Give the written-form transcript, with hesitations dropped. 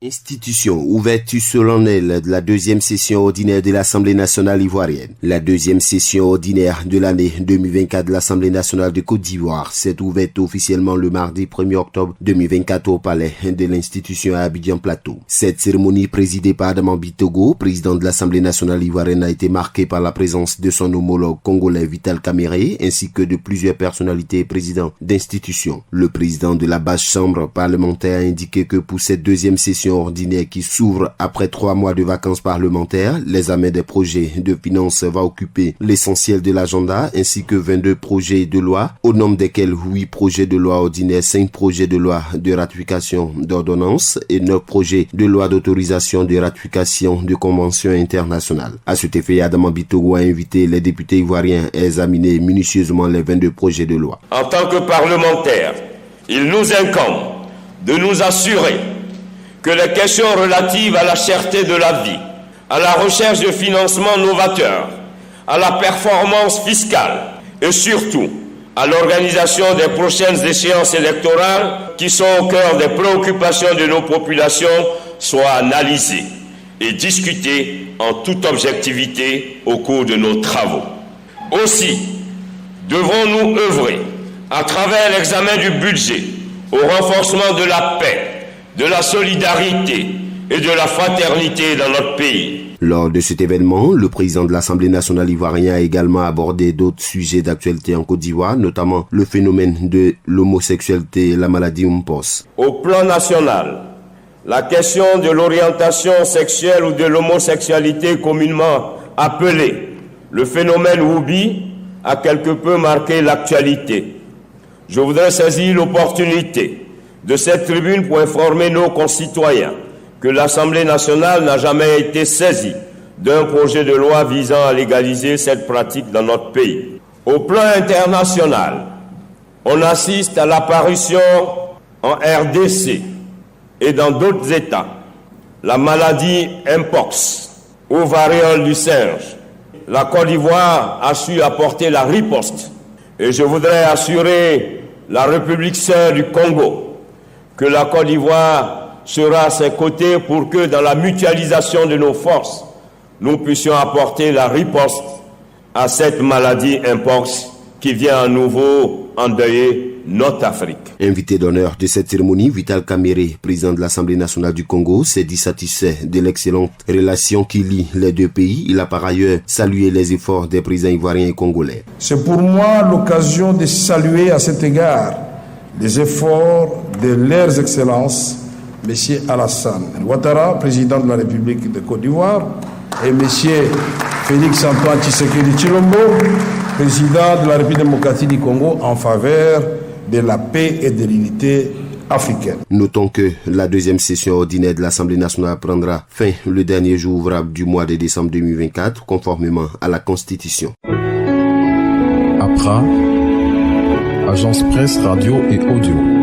Institution, ouverture solennelle de la deuxième session ordinaire de l'Assemblée nationale ivoirienne. La deuxième session ordinaire de l'année 2024 de l'Assemblée nationale de Côte d'Ivoire s'est ouverte officiellement le mardi 1er octobre 2024 au palais de l'institution à Abidjan Plateau. Cette cérémonie présidée par Adama Bitogo, président de l'Assemblée nationale ivoirienne, a été marquée par la présence de son homologue congolais Vital Kamerhe ainsi que de plusieurs personnalités et présidents d'institutions. Le président de la basse chambre parlementaire a indiqué que pour cette deuxième session ordinaire qui s'ouvre après 3 mois de vacances parlementaires, l'examen des projets de finances va occuper l'essentiel de l'agenda ainsi que 22 projets de loi, au nombre desquels 8 projets de loi ordinaires, 5 projets de loi de ratification d'ordonnances et 9 projets de loi d'autorisation de ratification de conventions internationales. À cet effet, Adama Bitogo a invité les députés ivoiriens à examiner minutieusement les 22 projets de loi. En tant que parlementaires, il nous incombe de nous assurer que les questions relatives à la cherté de la vie, à la recherche de financements novateurs, à la performance fiscale et surtout à l'organisation des prochaines échéances électorales qui sont au cœur des préoccupations de nos populations soient analysées et discutées en toute objectivité au cours de nos travaux. Aussi, devons-nous œuvrer à travers l'examen du budget au renforcement de la paix, de la solidarité et de la fraternité dans notre pays. Lors de cet événement, le président de l'Assemblée nationale ivoirienne a également abordé d'autres sujets d'actualité en Côte d'Ivoire, notamment le phénomène de l'homosexualité et la maladie Mpox. Au plan national, la question de l'orientation sexuelle ou de l'homosexualité communément appelée le phénomène Woubi a quelque peu marqué l'actualité. Je voudrais saisir l'opportunité de cette tribune pour informer nos concitoyens que l'Assemblée nationale n'a jamais été saisie d'un projet de loi visant à légaliser cette pratique dans notre pays. Au plan international, on assiste à l'apparition en RDC et dans d'autres États, la maladie Mpox ou variole du singe. La Côte d'Ivoire a su apporter la riposte et je voudrais assurer la République sœur du Congo que la Côte d'Ivoire sera à ses côtés pour que dans la mutualisation de nos forces, nous puissions apporter la riposte à cette maladie Mpox qui vient à nouveau endeuiller notre Afrique. Invité d'honneur de cette cérémonie, Vital Kamerhe, président de l'Assemblée nationale du Congo, s'est dit satisfait de l'excellente relation qui lie les deux pays. Il a par ailleurs salué les efforts des présidents ivoiriens et congolais. C'est pour moi l'occasion de saluer à cet égard les efforts de leurs excellences, M. Alassane Ouattara, président de la République de Côte d'Ivoire, et M. Félix-Antoine Tshisekedi Tshilombo, président de la République démocratique du Congo, en faveur de la paix et de l'unité africaine. Notons que la deuxième session ordinaire de l'Assemblée nationale prendra fin le dernier jour ouvrable du mois de décembre 2024, conformément à la Constitution. Accra, Agence Presse Radio et Audio.